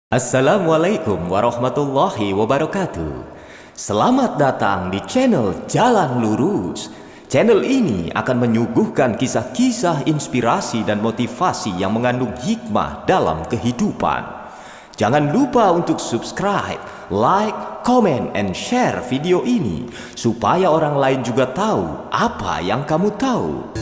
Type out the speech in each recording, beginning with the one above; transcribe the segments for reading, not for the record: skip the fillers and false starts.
Assalamualaikum warahmatullahi wabarakatuh. Selamat datang di channel Jalan Lurus. Channel ini akan menyuguhkan kisah-kisah inspirasi dan motivasi yang mengandung hikmah dalam kehidupan. Jangan lupa untuk subscribe, like, comment, and share video ini supaya orang lain juga tahu apa yang kamu tahu.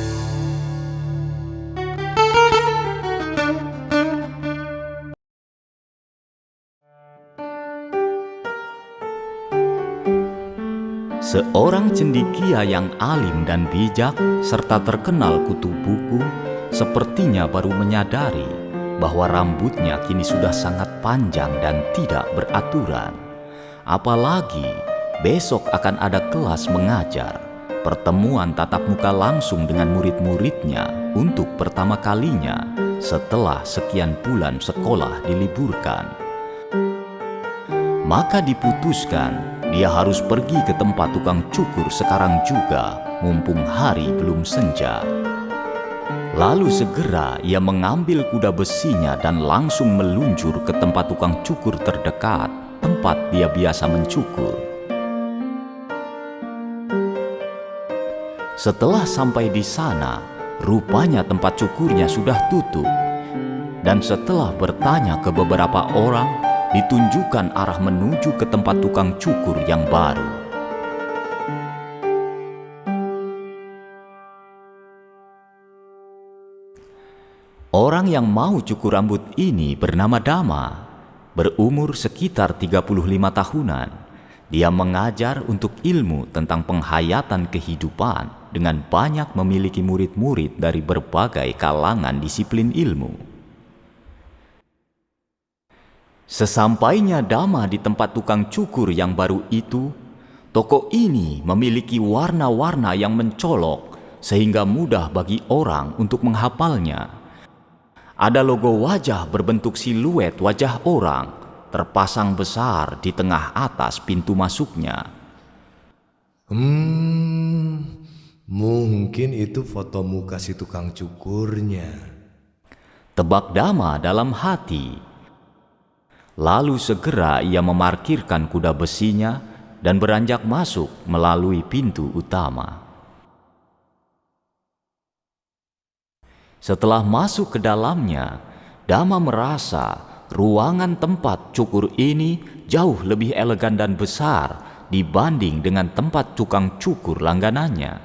Seorang cendekia yang alim dan bijak serta terkenal kutu buku sepertinya baru menyadari bahwa rambutnya kini sudah sangat panjang dan tidak beraturan. Apalagi besok akan ada kelas mengajar, pertemuan tatap muka langsung dengan murid-muridnya untuk pertama kalinya setelah sekian bulan sekolah diliburkan. Maka diputuskan dia harus pergi ke tempat tukang cukur sekarang juga, mumpung hari belum senja. Lalu segera ia mengambil kuda besinya dan langsung meluncur ke tempat tukang cukur terdekat, tempat dia biasa mencukur. Setelah sampai di sana, rupanya tempat cukurnya sudah tutup. Dan setelah bertanya ke beberapa orang, ditunjukkan arah menuju ke tempat tukang cukur yang baru. Orang yang mau cukur rambut ini bernama Dama, berumur sekitar 35 tahunan. Dia mengajar untuk ilmu tentang penghayatan kehidupan dengan banyak memiliki murid-murid dari berbagai kalangan disiplin ilmu. Sesampainya Dama di tempat tukang cukur yang baru itu, toko ini memiliki warna-warna yang mencolok sehingga mudah bagi orang untuk menghafalnya. Ada logo wajah berbentuk siluet wajah orang terpasang besar di tengah atas pintu masuknya. Mungkin itu foto muka si tukang cukurnya, tebak Dama dalam hati. Lalu segera ia memarkirkan kuda besinya dan beranjak masuk melalui pintu utama. Setelah masuk ke dalamnya, Dama merasa ruangan tempat cukur ini jauh lebih elegan dan besar dibanding dengan tempat tukang cukur langganannya.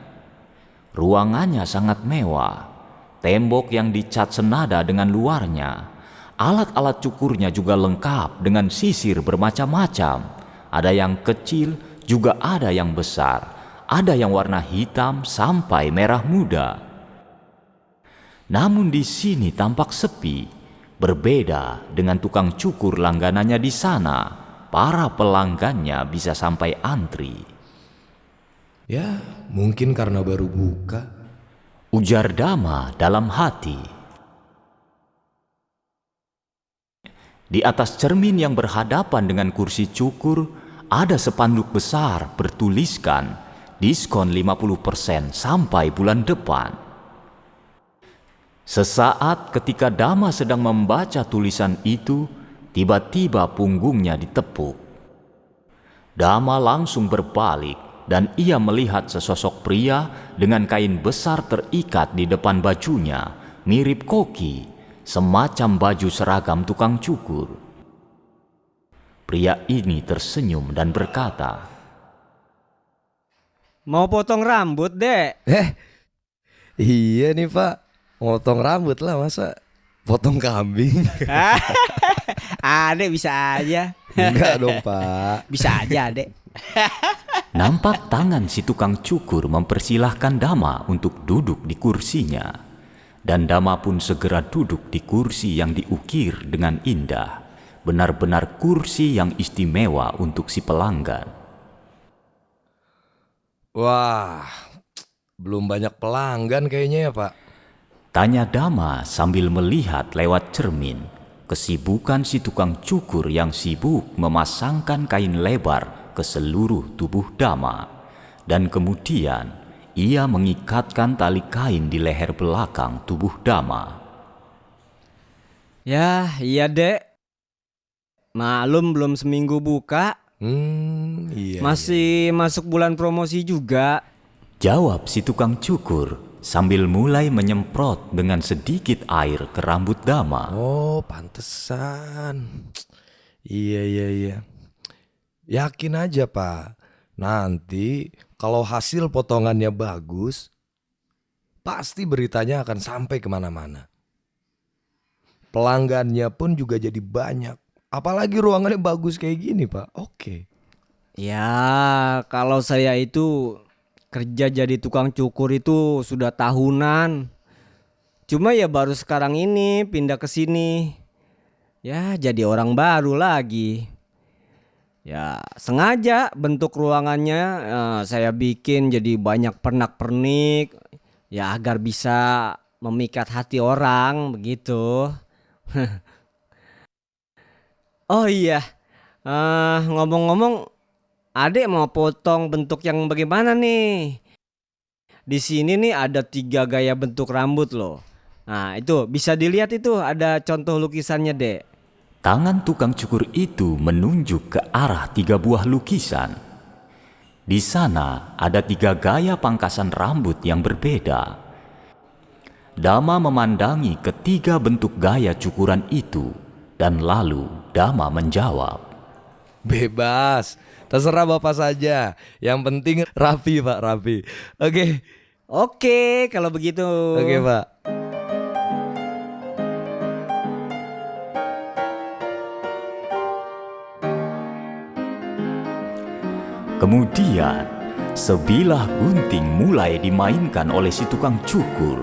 Ruangannya sangat mewah, tembok yang dicat senada dengan luarnya. Alat-alat cukurnya juga lengkap dengan sisir bermacam-macam. Ada yang kecil, juga ada yang besar. Ada yang warna hitam sampai merah muda. Namun di sini tampak sepi. Berbeda dengan tukang cukur langganannya di sana. Para pelanggannya bisa sampai antri. ya mungkin karena baru buka. Ujar Dama dalam hati. Di atas cermin yang berhadapan dengan kursi cukur, ada spanduk besar bertuliskan diskon 50% sampai bulan depan. Sesaat ketika Dama sedang membaca tulisan itu, tiba-tiba punggungnya ditepuk. Dama langsung berbalik dan ia melihat sesosok pria dengan kain besar terikat di depan bajunya, mirip koki. Semacam baju seragam tukang cukur. Pria ini tersenyum dan berkata, "Mau potong rambut, Dek?" Iya nih Pak, potong rambut lah, masa potong kambing? Adek bisa aja. Enggak dong Pak. Bisa aja, Dek. nampak tangan si tukang cukur mempersilahkan Dama untuk duduk di kursinya. Dan Dama pun segera duduk di kursi yang diukir dengan indah. Benar-benar kursi yang istimewa untuk si pelanggan. Wah, belum banyak pelanggan kayaknya ya Pak. Tanya Dama sambil melihat lewat cermin kesibukan si tukang cukur yang sibuk memasangkan kain lebar ke seluruh tubuh Dama. Dan kemudian ia mengikatkan tali kain di leher belakang tubuh Dama. Ya, iya, Dek. Maklum belum seminggu buka, Iya. masih masuk bulan promosi juga. Jawab si tukang cukur sambil mulai menyemprot dengan sedikit air ke rambut Dama. Oh, pantesan. Iya. Yakin aja, Pak. Nanti kalau hasil potongannya bagus, pasti beritanya akan sampai kemana-mana. Pelanggannya pun juga jadi banyak. Apalagi ruangannya bagus kayak gini, Pak. Oke. Ya, kalau saya itu kerja jadi tukang cukur itu sudah tahunan. Cuma ya baru sekarang ini pindah ke sini. Ya, jadi orang baru lagi. Ya, sengaja bentuk ruangannya saya bikin jadi banyak pernak-pernik. Ya, agar bisa memikat hati orang begitu. Oh iya, ngomong-ngomong, Adek mau potong bentuk yang bagaimana nih? Di sini nih ada 3 gaya bentuk rambut loh. Nah itu bisa dilihat itu ada contoh lukisannya dek. Tangan tukang cukur itu menunjuk ke arah 3 buah lukisan. Di sana ada 3 gaya pangkasan rambut yang berbeda. Dama memandangi ketiga bentuk gaya cukuran itu dan lalu Dama menjawab. Bebas. Terserah Bapak saja. Yang penting rapi, Pak, rapi. Oke. Oke kalau begitu. Oke, Pak. Kemudian, sebilah gunting mulai dimainkan oleh si tukang cukur.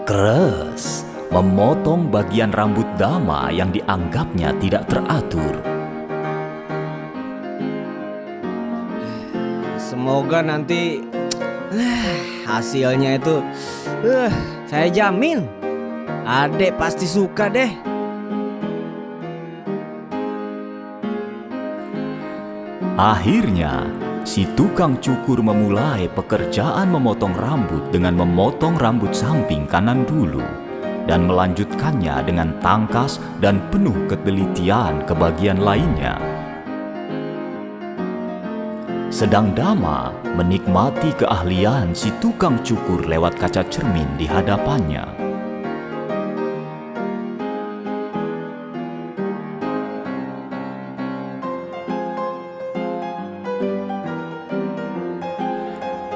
Kres, memotong bagian rambut Dama yang dianggapnya tidak teratur. Semoga nanti hasilnya itu saya jamin Adek pasti suka deh. Akhirnya, si tukang cukur memulai pekerjaan memotong rambut dengan memotong rambut samping kanan dulu dan melanjutkannya dengan tangkas dan penuh ketelitian ke bagian lainnya. Sedang Dama menikmati keahlian si tukang cukur lewat kaca cermin di hadapannya.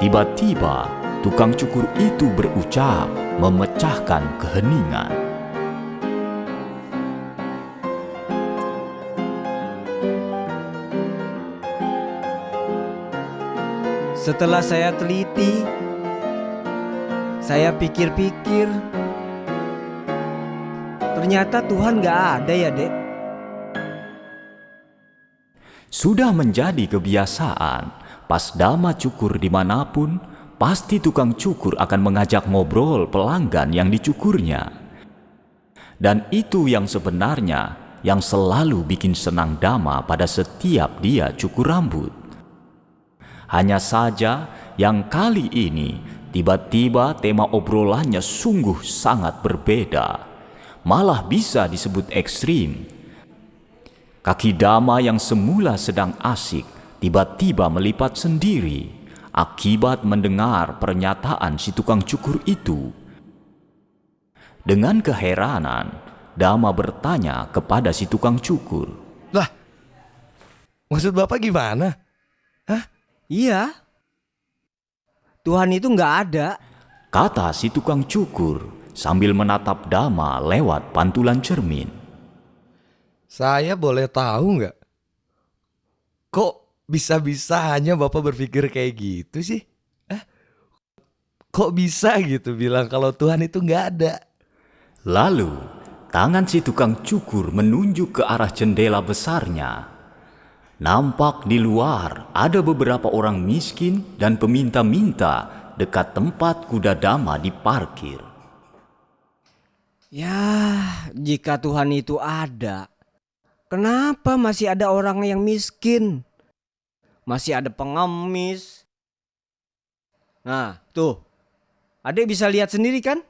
Tiba-tiba, tukang cukur itu berucap, memecahkan keheningan. Setelah saya teliti, saya pikir-pikir, ternyata Tuhan gak ada ya dek. Sudah menjadi kebiasaan, pas Dama cukur dimanapun, pasti tukang cukur akan mengajak ngobrol pelanggan yang dicukurnya. Dan itu yang sebenarnya yang selalu bikin senang Dama pada setiap dia cukur rambut. Hanya saja yang kali ini tiba-tiba tema obrolannya sungguh sangat berbeda. Malah bisa disebut ekstrim. Kaki Dama yang semula sedang asik tiba-tiba melipat sendiri akibat mendengar pernyataan si tukang cukur itu. Dengan keheranan, Dama bertanya kepada si tukang cukur. Lah, maksud Bapak gimana? Iya, Tuhan itu gak ada. Kata si tukang cukur sambil menatap Dama lewat pantulan cermin. Saya boleh tahu nggak? Kok bisa-bisanya Bapak berpikir kayak gitu sih? Kok bisa gitu bilang kalau Tuhan itu nggak ada? Lalu, tangan si tukang cukur menunjuk ke arah jendela besarnya. Nampak di luar ada beberapa orang miskin dan peminta-minta dekat tempat kuda Dama diparkir. Ya, jika Tuhan itu ada, kenapa masih ada orang yang miskin? Masih ada pengemis. Nah, tuh. Adek bisa lihat sendiri kan?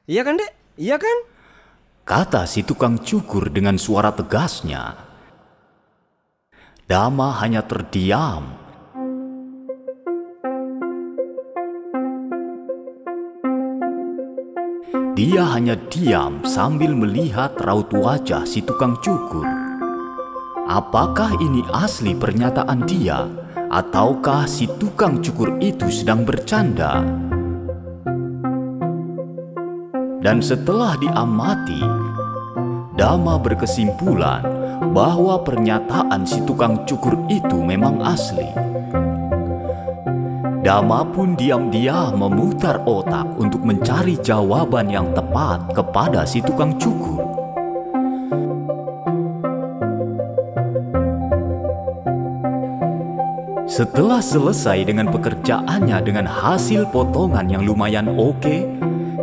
Iya kan, Dek? Iya kan? kata si tukang cukur dengan suara tegasnya. Dama hanya terdiam. Dia hanya diam sambil melihat raut wajah si tukang cukur. Apakah ini asli pernyataan dia, ataukah si tukang cukur itu sedang bercanda? Dan setelah diamati, Dama berkesimpulan bahwa pernyataan si tukang cukur itu memang asli. Dama pun diam-diam memutar otak untuk mencari jawaban yang tepat kepada si tukang cukur. Setelah selesai dengan pekerjaannya dengan hasil potongan yang lumayan oke,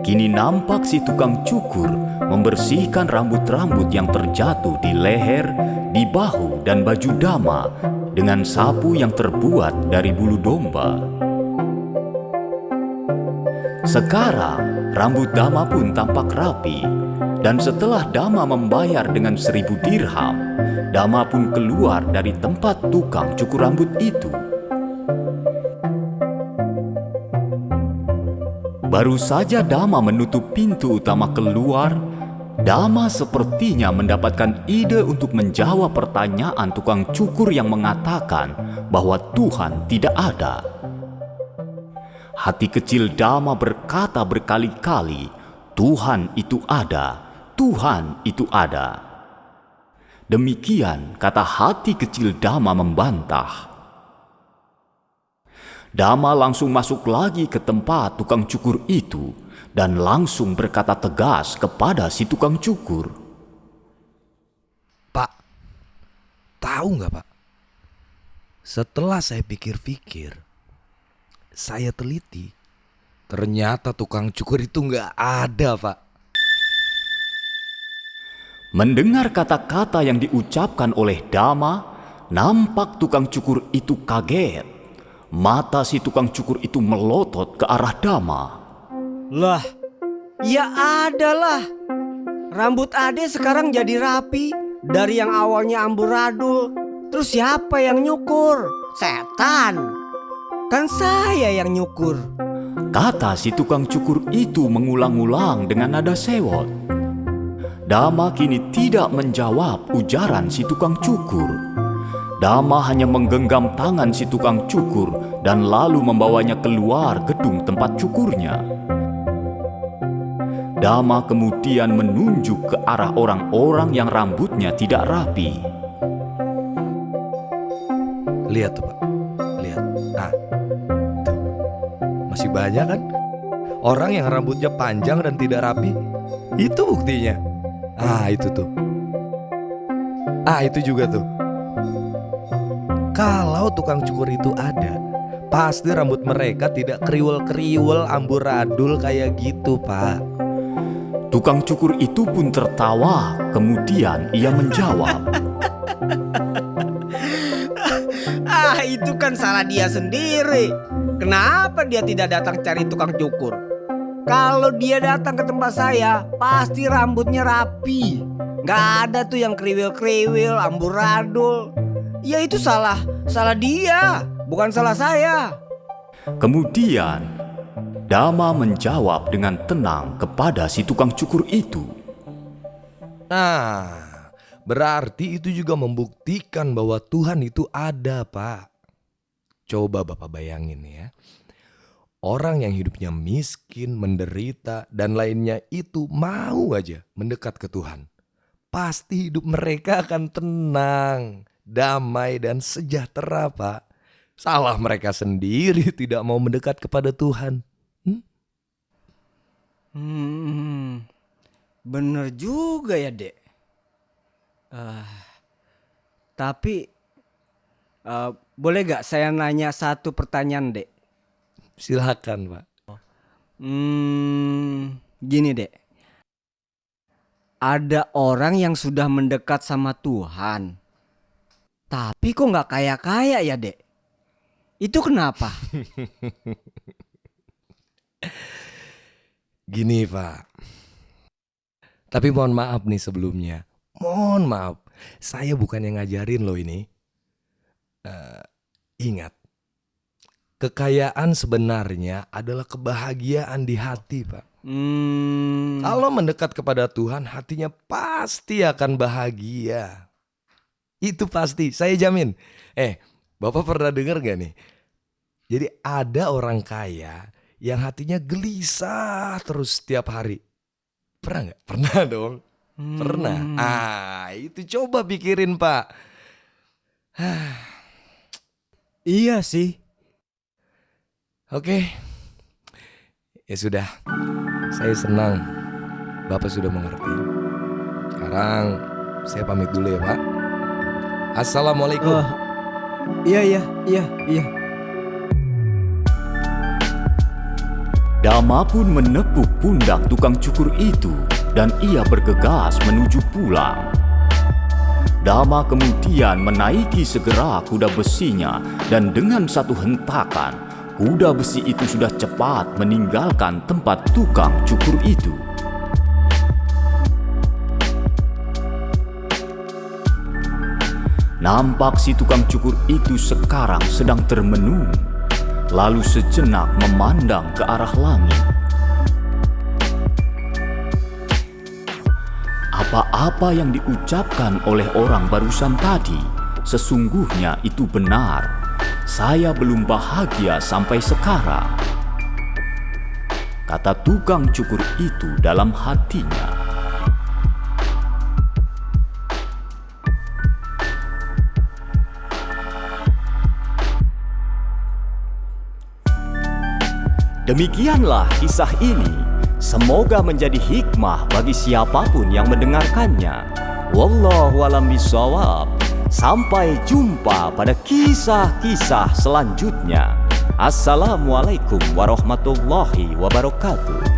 kini nampak si tukang cukur membersihkan rambut-rambut yang terjatuh di leher, di bahu, dan baju Dama dengan sapu yang terbuat dari bulu domba. Sekarang rambut Dama pun tampak rapi, dan setelah Dama membayar dengan 1.000 dirham, Dama pun keluar dari tempat tukang cukur rambut itu. Baru saja Dama menutup pintu utama keluar, Dama sepertinya mendapatkan ide untuk menjawab pertanyaan tukang cukur yang mengatakan bahwa Tuhan tidak ada. Hati kecil Dama berkata berkali-kali, "Tuhan itu ada, Tuhan itu ada." Demikian kata hati kecil Dama membantah. Dama langsung masuk lagi ke tempat tukang cukur itu dan langsung berkata tegas kepada si tukang cukur. Pak, tahu nggak Pak? Setelah saya pikir-pikir, saya teliti, ternyata tukang cukur itu nggak ada, Pak. Mendengar kata-kata yang diucapkan oleh Dama, nampak tukang cukur itu kaget. Mata si tukang cukur itu melotot ke arah Dama. Lah, ya adalah. Rambut Ade sekarang jadi rapi. Dari yang awalnya amburadul. Terus siapa yang nyukur? Setan. Kan saya yang nyukur. Kata si tukang cukur itu mengulang-ulang dengan nada sewot. Dama kini tidak menjawab ujaran si tukang cukur. Dama hanya menggenggam tangan si tukang cukur dan lalu membawanya keluar gedung tempat cukurnya. Dama kemudian menunjuk ke arah orang-orang yang rambutnya tidak rapi. Lihat tuh Pak, lihat. Nah, tuh. Masih banyak kan orang yang rambutnya panjang dan tidak rapi. Itu buktinya. Ah, itu tuh. Ah, itu juga tuh. Kalau tukang cukur itu ada, pasti rambut mereka tidak kriwel-kriwel amburadul kayak gitu, Pak. Tukang cukur itu pun tertawa, kemudian ia menjawab. Ah, itu kan salah dia sendiri. Kenapa dia tidak datang cari tukang cukur? Kalau dia datang ke tempat saya, pasti rambutnya rapi. Gak ada tuh yang kriwil-kriwil, amburadul. Ya itu salah dia, bukan salah saya. Kemudian Dama menjawab dengan tenang kepada si tukang cukur itu. Nah, berarti itu juga membuktikan bahwa Tuhan itu ada, Pak. Coba Bapak bayangin ya. Orang yang hidupnya miskin, menderita, dan lainnya itu mau aja mendekat ke Tuhan. Pasti hidup mereka akan tenang, damai, dan sejahtera, Pak. Salah mereka sendiri tidak mau mendekat kepada Tuhan. Bener juga ya, Dek. Tapi boleh gak saya nanya satu pertanyaan, Dek? Silakan, Pak. Gini, Dek. Ada orang yang sudah mendekat sama Tuhan, tapi kok gak kaya-kaya ya, Dek? Itu kenapa? Gini, Pak. Tapi mohon maaf nih sebelumnya. Mohon maaf, saya bukan yang ngajarin loh ini. Ingat, kekayaan sebenarnya adalah kebahagiaan di hati, Pak. Kalau mendekat kepada Tuhan, hatinya pasti akan bahagia. Itu pasti, saya jamin. Bapak pernah dengar gak nih? Jadi ada orang kaya yang hatinya gelisah terus setiap hari. Pernah gak? Pernah dong. Pernah. Itu coba pikirin, Pak. Iya sih. Oke. Ya sudah. Saya senang Bapak sudah mengerti. Sekarang saya pamit dulu ya, Pak. Assalamualaikum. Iya. Dama pun menepuk pundak tukang cukur itu dan ia bergegas menuju pulang. Dama kemudian menaiki segera kuda besinya dan dengan satu hentakan, kuda besi itu sudah cepat meninggalkan tempat tukang cukur itu. Nampak si tukang cukur itu sekarang sedang termenung, lalu sejenak memandang ke arah langit. Apa-apa yang diucapkan oleh orang barusan tadi, sesungguhnya itu benar. Saya belum bahagia sampai sekarang, kata tukang cukur itu dalam hatinya. Demikianlah kisah ini. Semoga menjadi hikmah bagi siapapun yang mendengarkannya. Wallahu a'lam bishawab. Sampai jumpa pada kisah-kisah selanjutnya. Assalamualaikum warahmatullahi wabarakatuh.